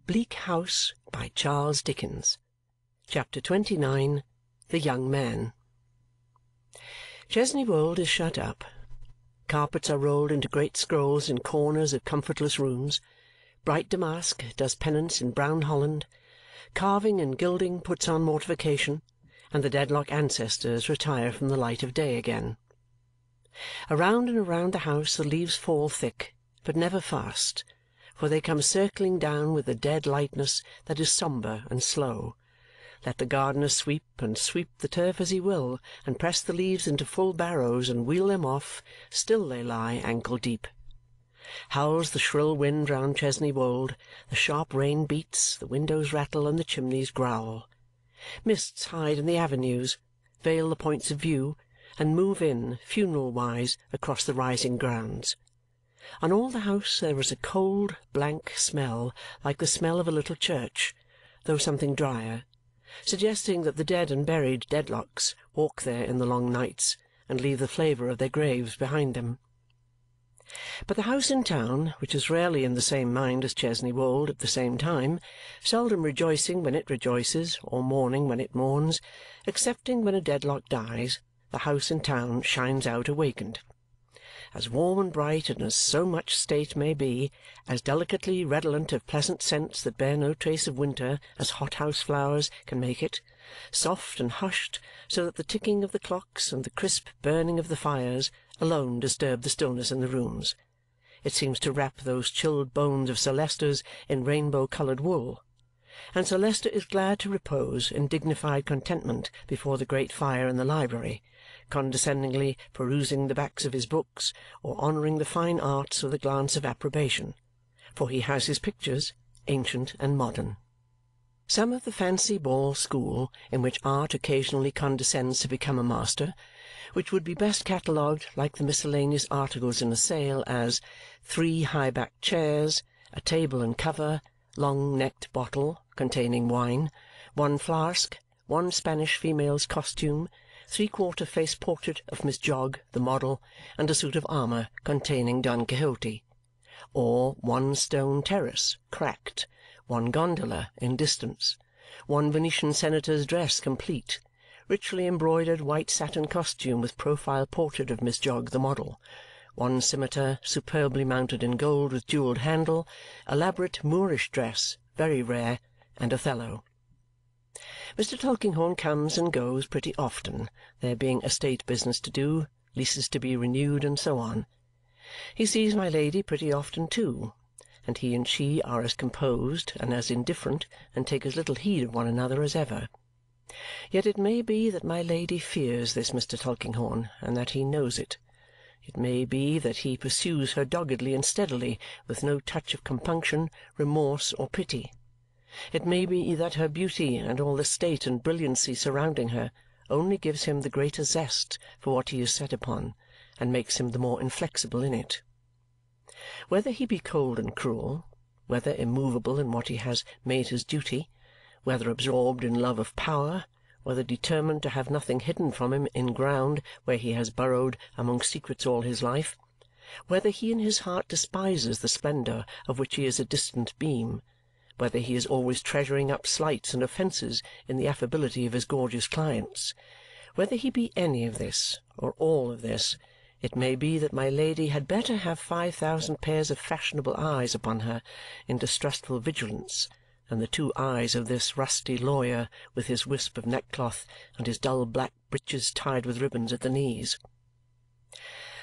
Bleak House by Charles Dickens. Chapter 29. The Young Man. Chesney Wold is shut up. Carpets are rolled into great scrolls in corners of comfortless rooms. Bright damask does penance in brown holland. Carving and gilding puts on mortification, and the Dedlock ancestors retire from the light of day again. Around and around the house the leaves fall thick, but never fast, for they come circling down with a dead lightness that is sombre and slow. Let the gardener sweep and sweep the turf as he will, and press the leaves into full barrows and wheel them off, still they lie ankle-deep. Howls the shrill wind round Chesney Wold, the sharp rain beats, the windows rattle, and the chimneys growl. Mists hide in the avenues, veil the points of view, and move in, funeral-wise, across the rising grounds. On all the house there is a cold, blank smell, like the smell of a little church, though something drier, suggesting that the dead and buried Dedlocks walk there in the long nights and leave the flavour of their graves behind them. But the house in town, which is rarely in the same mind as Chesney Wold at the same time, seldom rejoicing when it rejoices, or mourning when it mourns, excepting when a Dedlock dies, the house in town shines out awakened. As warm and bright and as so much state may be, as delicately redolent of pleasant scents that bear no trace of winter as hothouse flowers can make it, soft and hushed so that the ticking of the clocks and the crisp burning of the fires alone disturb the stillness in the rooms. It seems to wrap those chilled bones of Sir Leicester's in rainbow-coloured wool, and Sir Leicester is glad to repose in dignified contentment before the great fire in the library, condescendingly perusing the backs of his books or honouring the fine arts with a glance of approbation, for he has his pictures, ancient and modern. Some of the fancy ball school in which art occasionally condescends to become a master, which would be best catalogued, like the miscellaneous articles in a sale, as 3 high-backed chairs, a table and cover, long-necked bottle containing wine, 1 flask, 1 Spanish female's costume, 3/4 face portrait of Miss Jogg, the model, and a suit of armour containing Don Quixote, or 1 stone terrace, cracked, 1 gondola in distance, 1 Venetian senator's dress complete, richly embroidered white satin costume with profile portrait of Miss Jogg, the model, 1 scimitar superbly mounted in gold with jewelled handle, elaborate Moorish dress, very rare, and Othello. Mr. Tulkinghorn comes and goes pretty often, there being estate business to do, leases to be renewed, and so on. He sees my Lady pretty often too, and he and she are as composed and as indifferent and take as little heed of one another as ever. Yet it may be that my Lady fears this Mr. Tulkinghorn, and that he knows it. It may be that he pursues her doggedly and steadily, with no touch of compunction, remorse, or pity. It may be that her beauty and all the state and brilliancy surrounding her only gives him the greater zest for what he is set upon and makes him the more inflexible in it. Whether he be cold and cruel, whether immovable in what he has made his duty, whether absorbed in love of power, whether determined to have nothing hidden from him in ground where he has burrowed among secrets all his life, whether he in his heart despises the splendour of which he is a distant beam, whether he is always treasuring up slights and offences in the affability of his gorgeous clients, whether he be any of this or all of this, it may be that my Lady had better have 5,000 pairs of fashionable eyes upon her in distrustful vigilance than the 2 eyes of this rusty lawyer with his wisp of neckcloth and his dull black breeches tied with ribbons at the knees.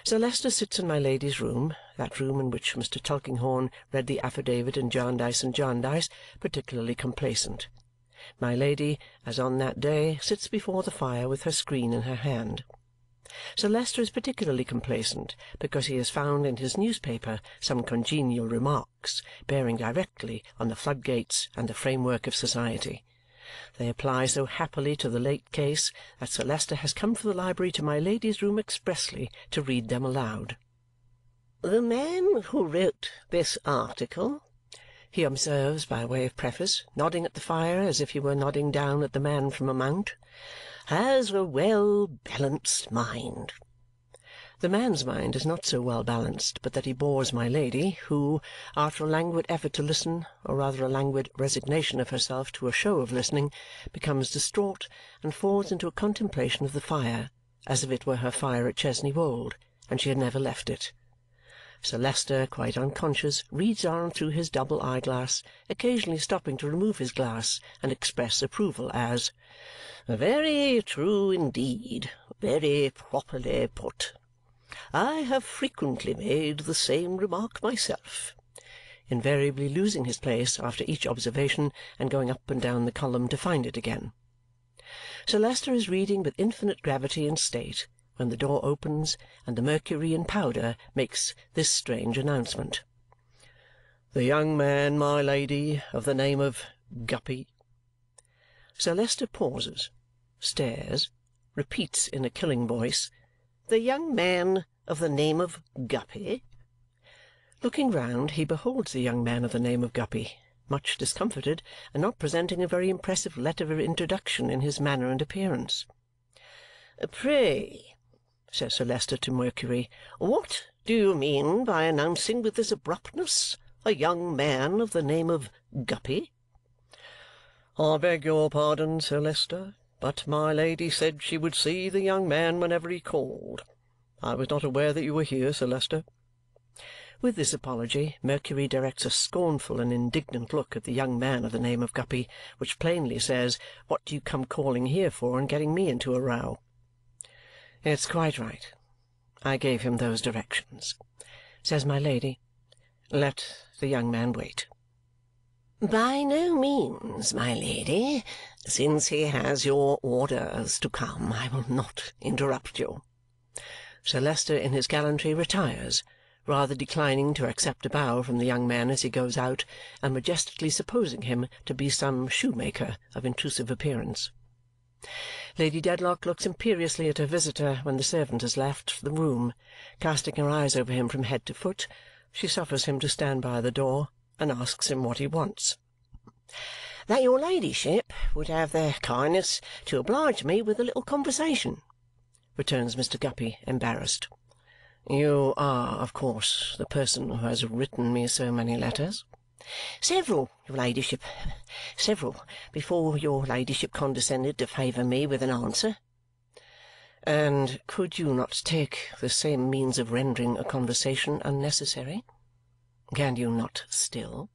Sir Leicester sits in my Lady's room, that room in which Mr. Tulkinghorn read the affidavit in Jarndyce and Jarndyce, particularly complacent. My Lady, as on that day, sits before the fire with her screen in her hand. Sir Leicester is particularly complacent because he has found in his newspaper some congenial remarks bearing directly on the floodgates and the framework of society. They apply so happily to the late case that Sir Leicester has come from the library to my Lady's room expressly to read them aloud. "The man who wrote this article," he observes by way of preface, nodding at the fire as if he were nodding down at the man from a mount, "has a well-balanced mind." The man's mind is not so well balanced but that he bores my Lady, who, after a languid effort to listen, or rather a languid resignation of herself to a show of listening, becomes distraught and falls into a contemplation of the fire, as if it were her fire at Chesney Wold, and she had never left it. Sir Leicester, quite unconscious, reads on through his double eye-glass, occasionally stopping to remove his glass and express approval as, "Very true indeed. Very properly put. I have frequently made the same remark myself," invariably losing his place after each observation and going up and down the column to find it again. Sir Leicester is reading with infinite gravity and state when the door opens and the Mercury in powder makes this strange announcement. "The young man, my Lady, of the name of Guppy." Sir Leicester pauses, stares, repeats in a killing voice, "The young man of the name of Guppy?" Looking round, he beholds the young man of the name of Guppy, much discomfited and not presenting a very impressive letter of introduction in his manner and appearance. "Pray," says Sir Leicester to Mercury, "what do you mean by announcing with this abruptness a young man of the name of Guppy?" "I beg your pardon, Sir Leicester, but my Lady said she would see the young man whenever he called. I was not aware that you were here, Sir Leicester." With this apology, Mercury directs a scornful and indignant look at the young man of the name of Guppy, which plainly says, "What do you come calling here for and getting me into a row?" "It's quite right. I gave him those directions," says my Lady. "Let the young man wait." "By no means, my Lady. Since he has your orders to come, I will not interrupt you." Sir Leicester in his gallantry retires, rather declining to accept a bow from the young man as he goes out, and majestically supposing him to be some shoemaker of intrusive appearance. Lady Dedlock looks imperiously at her visitor when the servant has left the room. Casting her eyes over him from head to foot, she suffers him to stand by the door and asks him what he wants. "That your ladyship would have the kindness to oblige me with a little conversation," returns Mr. Guppy, embarrassed. "You are, of course, the person who has written me so many letters?" "Several, your ladyship. Several, before your ladyship condescended to favour me with an answer." "And could you not take the same means of rendering a conversation unnecessary? Can you not still?"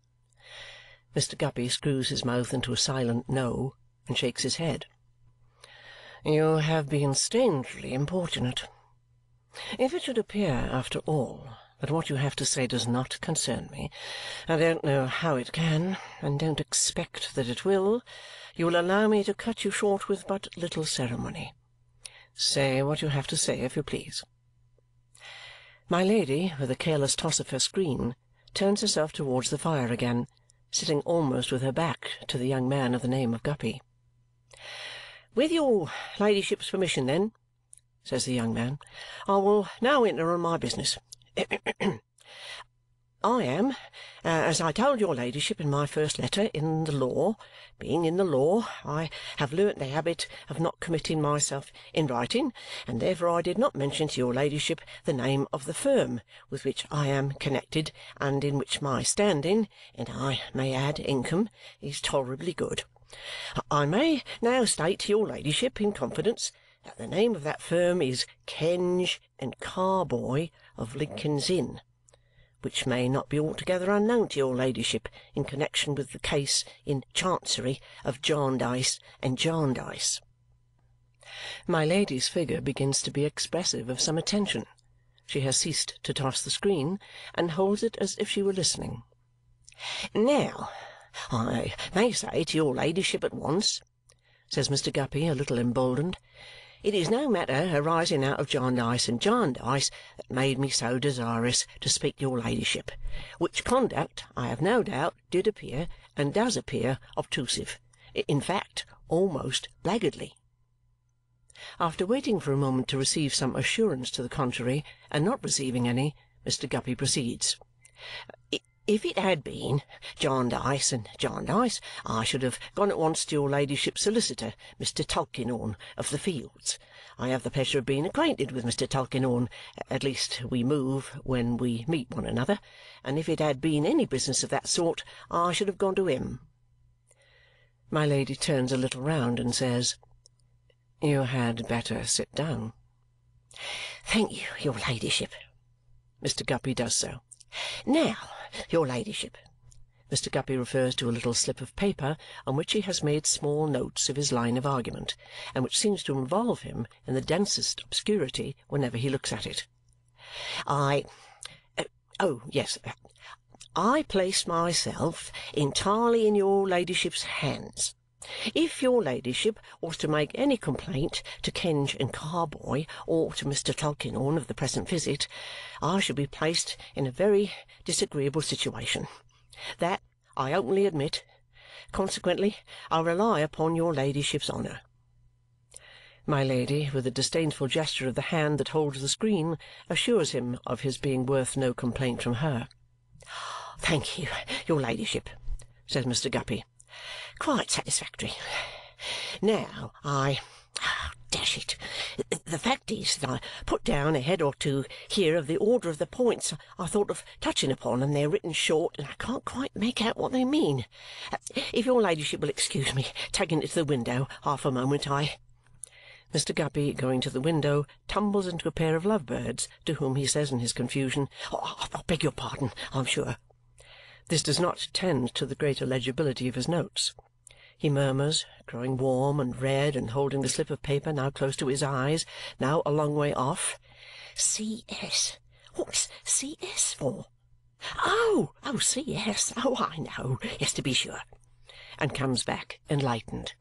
Mr. Guppy screws his mouth into a silent no and shakes his head. "You have been strangely importunate. If it should appear, after all, that what you have to say does not concern me, I don't know how it can, and don't expect that it will, you will allow me to cut you short with but little ceremony. Say what you have to say, if you please." My Lady, with a careless toss of her screen, turns herself towards the fire again, sitting almost with her back to the young man of the name of Guppy. "With your ladyship's permission, then," says the young man, "I will now enter on my business. I am, as I told your ladyship in my first letter, in the law. Being in the law, I have learnt the habit of not committing myself in writing, and therefore I did not mention to your ladyship the name of the firm with which I am connected and in which my standing, and I may add income, is tolerably good. I may now state to your ladyship in confidence that the name of that firm is Kenge and Carboy of Lincoln's Inn, which may not be altogether unknown to your ladyship in connexion with the case in Chancery of Jarndyce and Jarndyce." My Lady's figure begins to be expressive of some attention. She has ceased to toss the screen and holds it as if she were listening. "Now, I may say to your ladyship at once," says Mr. Guppy, a little emboldened, "it is no matter arising out of Jarndyce and Jarndyce that made me so desirous to speak to your ladyship, which conduct, I have no doubt, did appear, and does appear, obtrusive, in fact, almost blackguardly." After waiting for a moment to receive some assurance to the contrary, and not receiving any, Mr. Guppy proceeds. If it had been Jarndyce and Jarndyce, I should have gone at once to your ladyship's solicitor, Mr. Tulkinghorn of the Fields. I have the pleasure of being acquainted with Mr. Tulkinghorn. At least we move when we meet one another, and if it had been any business of that sort, I should have gone to him." My Lady turns a little round and says, "You had better sit down." "Thank you, your ladyship." Mr. Guppy does so. "Now, your ladyship," Mr. Guppy refers to a little slip of paper on which he has made small notes of his line of argument, and which seems to involve him in the densest obscurity whenever he looks at it. I place myself entirely in your ladyship's hands. If your ladyship was to make any complaint to Kenge and Carboy or to Mr. Tulkinghorn of the present visit, I should be placed in a very disagreeable situation. That I openly admit. Consequently, I rely upon your ladyship's honour." My Lady, with a disdainful gesture of the hand that holds the screen, assures him of his being worth no complaint from her. "Thank you, your ladyship," says Mr. Guppy. "Quite satisfactory. Now, dash it, the fact is that I put down a head or two here of the order of the points I thought of touching upon, and they're written short, and I can't quite make out what they mean. If your ladyship will excuse me taking it to the window half a moment, Mr. Guppy, going to the window, tumbles into a pair of lovebirds, to whom he says in his confusion, "I beg your pardon, I'm sure." This does not tend to the greater legibility of his notes. He murmurs, growing warm and red and holding the slip of paper now close to his eyes, now a long way off, "C.S. What's C.S. for? Oh, C.S. Oh, I know. Yes, to be sure." And comes back enlightened.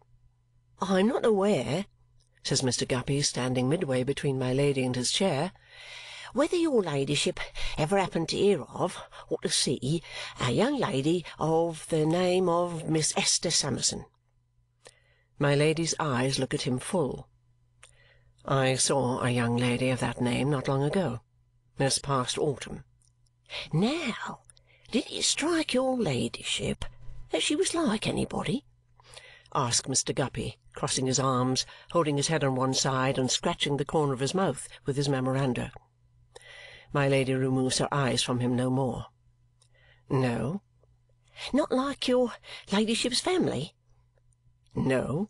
"I'm not aware," says Mr. Guppy, standing midway between my Lady and his chair, "whether your ladyship ever happened to hear of, or to see, a young lady of the name of Miss Esther Summerson." My Lady's eyes look at him full. "I saw a young lady of that name not long ago, this past autumn." "Now, did it strike your ladyship that she was like anybody?" asked Mr. Guppy, crossing his arms, holding his head on one side, and scratching the corner of his mouth with his memoranda. My Lady removes her eyes from him no more. "No." "Not like your ladyship's family?" "No."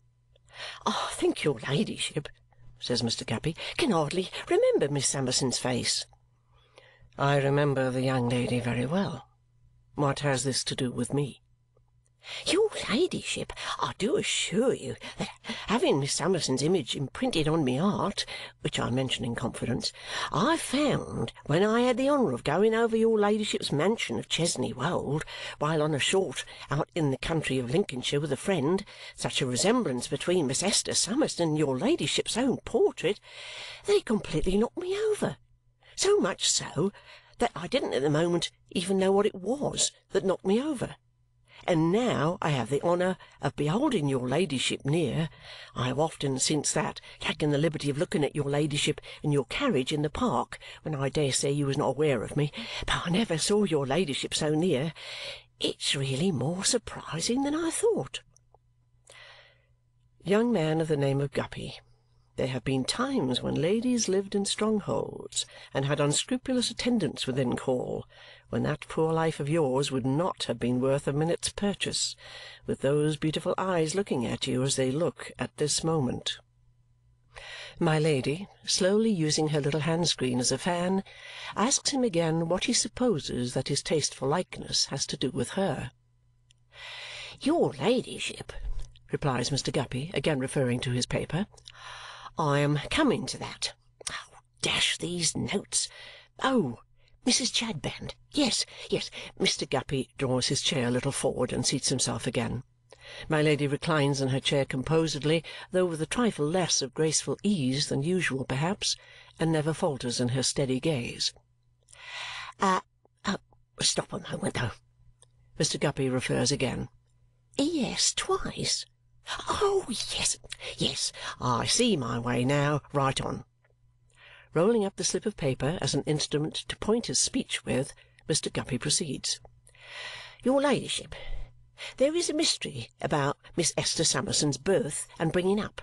"I think your ladyship," says Mr. Guppy, "can hardly remember Miss Summerson's face." "I remember the young lady very well. What has this to do with me?" "Your ladyship, I do assure you that having Miss Summerson's image imprinted on me heart, which I mention in confidence, I found when I had the honour of going over your ladyship's mansion of Chesney Wold while on a short out in the country of Lincolnshire with a friend, such a resemblance between Miss Esther Summerson and your ladyship's own portrait that it completely knocked me over. So much so that I didn't at the moment even know what it was that knocked me over. And now I have the honour of beholding your ladyship near. I have often since that taken the liberty of looking at your ladyship in your carriage in the park, when I dare say you was not aware of me, but I never saw your ladyship so near. It's really more surprising than I thought." Young man of the name of Guppy, there have been times when ladies lived in strongholds and had unscrupulous attendants within call, when that poor life of yours would not have been worth a minute's purchase, with those beautiful eyes looking at you as they look at this moment. My Lady, slowly using her little hand-screen as a fan, asks him again what he supposes that his taste for likeness has to do with her. "Your ladyship," replies Mr. Guppy, again referring to his paper, "I am coming to that. Oh, dash these notes! Oh, Mrs. Chadband. Yes. Mr. Guppy draws his chair a little forward and seats himself again. My Lady reclines in her chair composedly, though with a trifle less of graceful ease than usual perhaps, and never falters in her steady gaze. Stop a moment, though." Mr. Guppy refers again. "Yes, twice. Oh, yes, I see my way now. Right on." Rolling up the slip of paper as an instrument to point his speech with, Mr. Guppy proceeds. Your ladyship, there is a mystery about Miss Esther Summerson's birth and bringing up.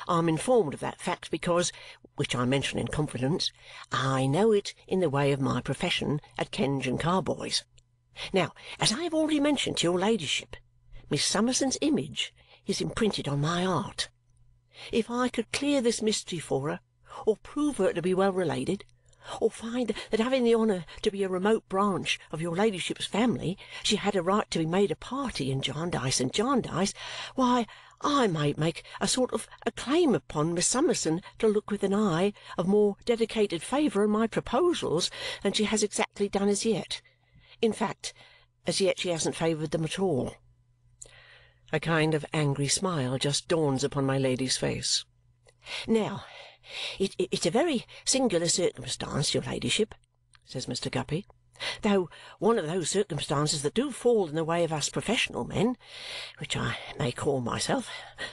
I am informed of that fact because, which I mention in confidence, I know it in the way of my profession at Kenge and Carboy's. Now, as I have already mentioned to your ladyship, Miss Summerson's image is imprinted on my heart. If I could clear this mystery for her, or prove her to be well related, or find that having the honour to be a remote branch of your ladyship's family, she had a right to be made a party in Jarndyce and Jarndyce, why, I might make a sort of a claim upon Miss Summerson to look with an eye of more dedicated favour on my proposals than she has exactly done as yet. In fact, as yet she hasn't favoured them at all. A kind of angry smile just dawns upon my lady's face. Now, it's a very singular circumstance, your ladyship, says Mr. Guppy, though one of those circumstances that do fall in the way of us professional men, which I may call myself,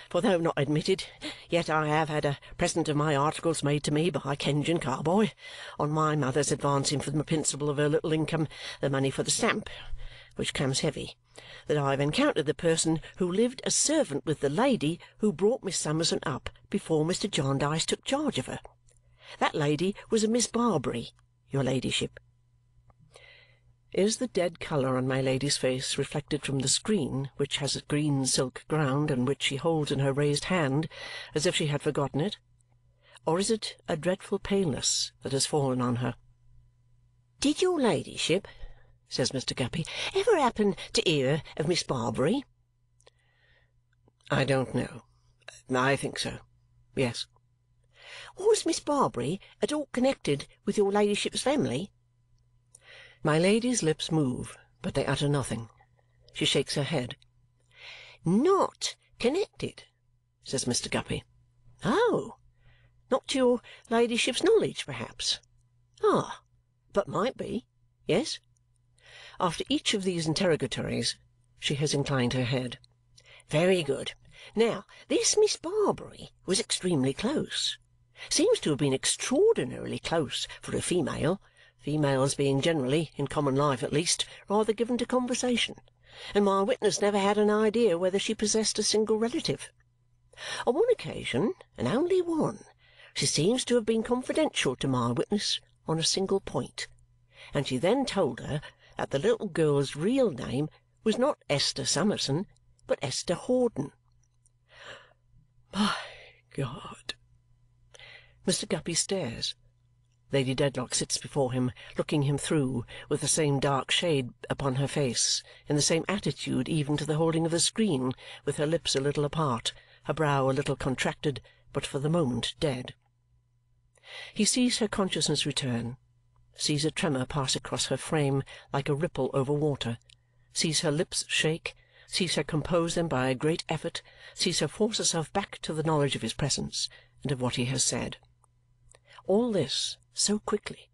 for though not admitted, yet I have had a present of my articles made to me by Kenge and Carboy, on my mother's advancing from the principal of her little income the money for the stamp, which comes heavy, that I have encountered the person who lived as servant with the lady who brought Miss Summerson up before Mr. Jarndyce took charge of her. That lady was a Miss Barbary, your ladyship. Is the dead colour on my lady's face reflected from the screen, which has a green silk ground and which she holds in her raised hand as if she had forgotten it, or is it a dreadful paleness that has fallen on her? Did your ladyship, says Mr. Guppy, ever happen to hear of Miss Barbary? I don't know. I think so. Yes. Was Miss Barbary at all connected with your ladyship's family? My lady's lips move, but they utter nothing. She shakes her head. Not connected, says Mr. Guppy. Oh, not to your ladyship's knowledge, perhaps? Ah, but might be. Yes? After each of these interrogatories, she has inclined her head. Very good. Now, this Miss Barbary was extremely close. Seems to have been extraordinarily close for a female, females being generally, in common life at least, rather given to conversation, and my witness never had an idea whether she possessed a single relative. On one occasion, and only one, she seems to have been confidential to my witness on a single point, and she then told her that the little girl's real name was not Esther Summerson, but Esther Hawdon. My God! Mr. Guppy stares. Lady Dedlock sits before him, looking him through, with the same dark shade upon her face, in the same attitude even to the holding of the screen, with her lips a little apart, her brow a little contracted, but for the moment dead. He sees her consciousness return, sees a tremor pass across her frame like a ripple over water, sees her lips shake, sees her compose them by a great effort, sees her force herself back to the knowledge of his presence and of what he has said. All this so quickly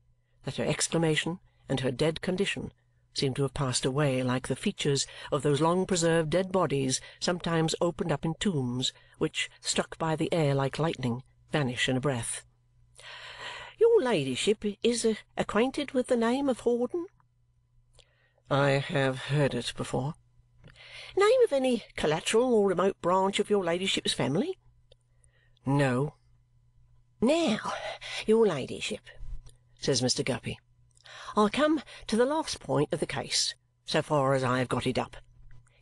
that her exclamation and her dead condition seem to have passed away like the features of those long-preserved dead bodies sometimes opened up in tombs, which, struck by the air like lightning, vanish in a breath. Your ladyship is acquainted with the name of Hawdon? I have heard it before. Name of any collateral or remote branch of your ladyship's family? No. Now, your ladyship, says Mr. Guppy, I come to the last point of the case, so far as I have got it up.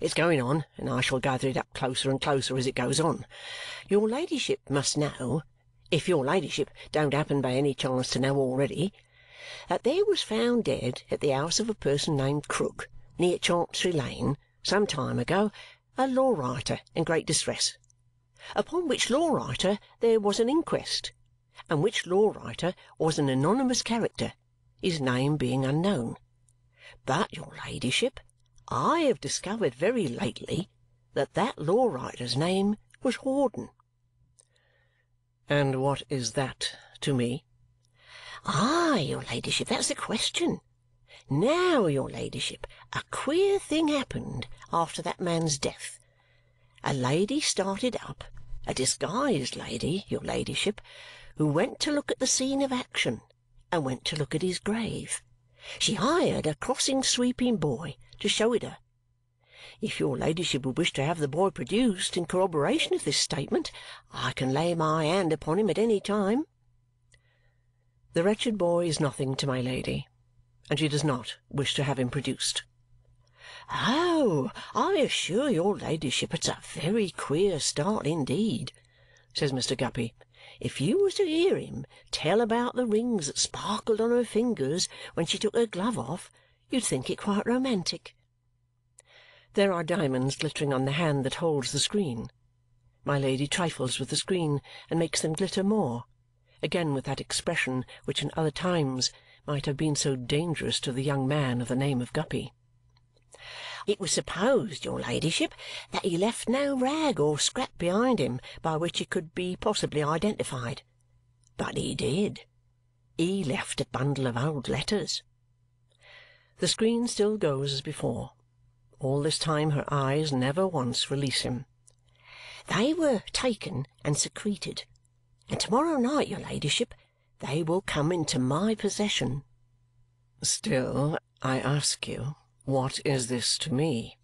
It's going on, and I shall gather it up closer and closer as it goes on. Your ladyship must know, if your ladyship don't happen by any chance to know already, that there was found dead at the house of a person named Krook, near Chancery Lane, some time ago, a law-writer in great distress, upon which law-writer there was an inquest, and which law-writer was an anonymous character, his name being unknown. But, your ladyship, I have discovered very lately that that law-writer's name was Hawdon. And what is that to me? Ah, your ladyship, that's the question. Now, your ladyship, a queer thing happened after that man's death. A lady started up, a disguised lady, your ladyship, who went to look at the scene of action and went to look at his grave, She hired a crossing-sweeping boy to show it her. If your ladyship would wish to have the boy produced in corroboration of this statement, I can lay my hand upon him at any time." The wretched boy is nothing to my Lady, and she does not wish to have him produced. "Oh, I assure your ladyship it's a very queer start indeed," says Mr. Guppy. "If you was to hear him tell about the rings that sparkled on her fingers when she took her glove off, you'd think it quite romantic." There are diamonds glittering on the hand that holds the screen. My Lady trifles with the screen and makes them glitter more, again with that expression which in other times might have been so dangerous to the young man of the name of Guppy. "It was supposed, your ladyship, that he left no rag or scrap behind him by which he could be possibly identified. But he did. He left a bundle of old letters." The screen still goes as before. All this time her eyes never once release him. "They were taken and secreted, and to-morrow night, your ladyship, they will come into my possession." "Still, I ask you, what is this to me?"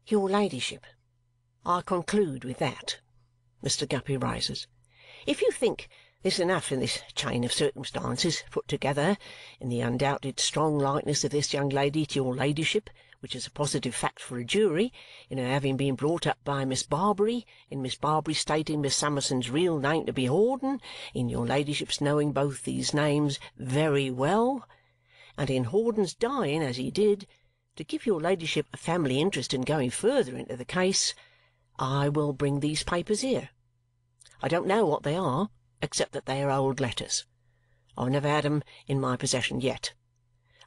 "Your ladyship, I conclude with that." Mr. Guppy rises. "If you think this enough in this chain of circumstances put together, in the undoubted strong likeness of this young lady to your ladyship, which is a positive fact for a jury, in her having been brought up by Miss Barbary, in Miss Barbary stating Miss Summerson's real name to be Hawdon, in your ladyship's knowing both these names very well, and in Hawdon's dying as he did, to give your ladyship a family interest in going further into the case, I will bring these papers here. I don't know what they are, except that they are old letters. I've never had 'em in my possession yet.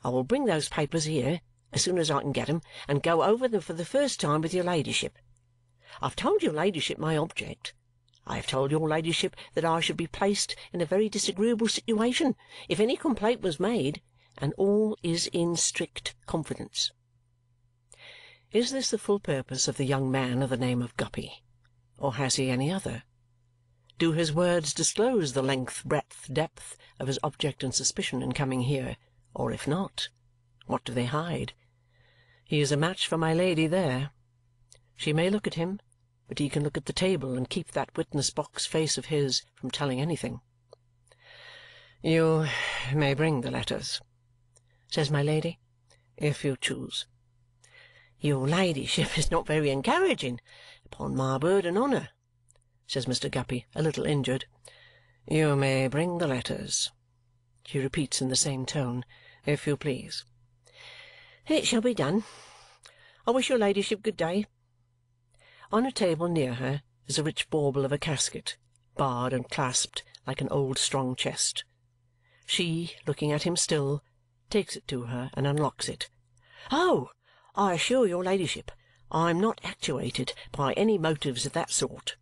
I will bring those papers here as soon as I can get 'em and go over them for the first time with your ladyship. I've told your ladyship my object. I have told your ladyship that I should be placed in a very disagreeable situation if any complaint was made, and all is in strict confidence." Is this the full purpose of the young man of the name of Guppy, or has he any other? Do his words disclose the length, breadth, depth of his object and suspicion in coming here, or if not, what do they hide? He is a match for my Lady there. She may look at him, but he can look at the table and keep that witness-box face of his from telling anything. "You may bring the letters," says my Lady, "if you choose." "Your ladyship is not very encouraging, upon my word and honour," says Mr. Guppy, a little injured. "You may bring the letters," she repeats in the same tone, "if you please." "It shall be done. I wish your ladyship good day." On a table near her is a rich bauble of a casket, barred and clasped like an old strong chest. She, looking at him still, takes it to her and unlocks it. "Oh, I assure your ladyship I am not actuated by any motives of that sort,"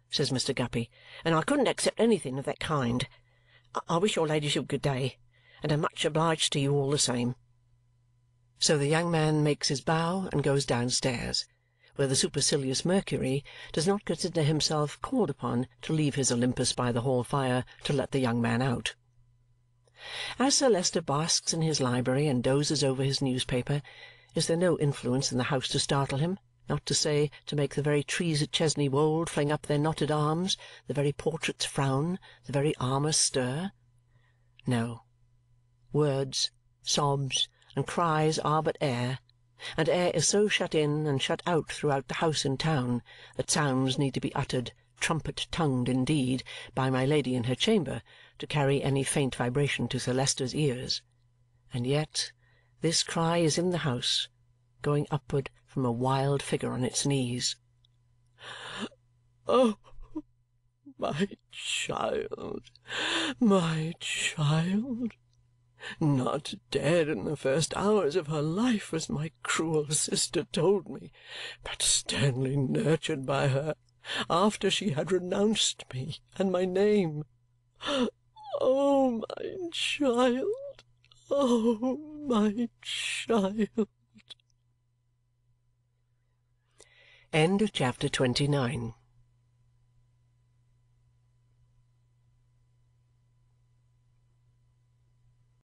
says Mr. Guppy, "and I couldn't accept anything of that kind. I wish your ladyship good day, and am much obliged to you all the same." So the young man makes his bow and goes downstairs, where the supercilious Mercury does not consider himself called upon to leave his Olympus by the hall fire to let the young man out. As Sir Leicester basks in his library and dozes over his newspaper, is there no influence in the house to startle him, not to say to make the very trees at Chesney Wold fling up their knotted arms, the very portraits frown, the very armour stir? No. Words, sobs, and cries are but air, and air is so shut in and shut out throughout the house and town that sounds need to be uttered, trumpet-tongued indeed, by my Lady in her chamber to carry any faint vibration to Sir Leicester's ears. And yet this cry is in the house, going upward from a wild figure on its knees. "Oh, my child, my child! Not dead in the first hours of her life, as my cruel sister told me, but sternly nurtured by her after she had renounced me and my name. Oh, my child! Oh, my child!" End of chapter 29.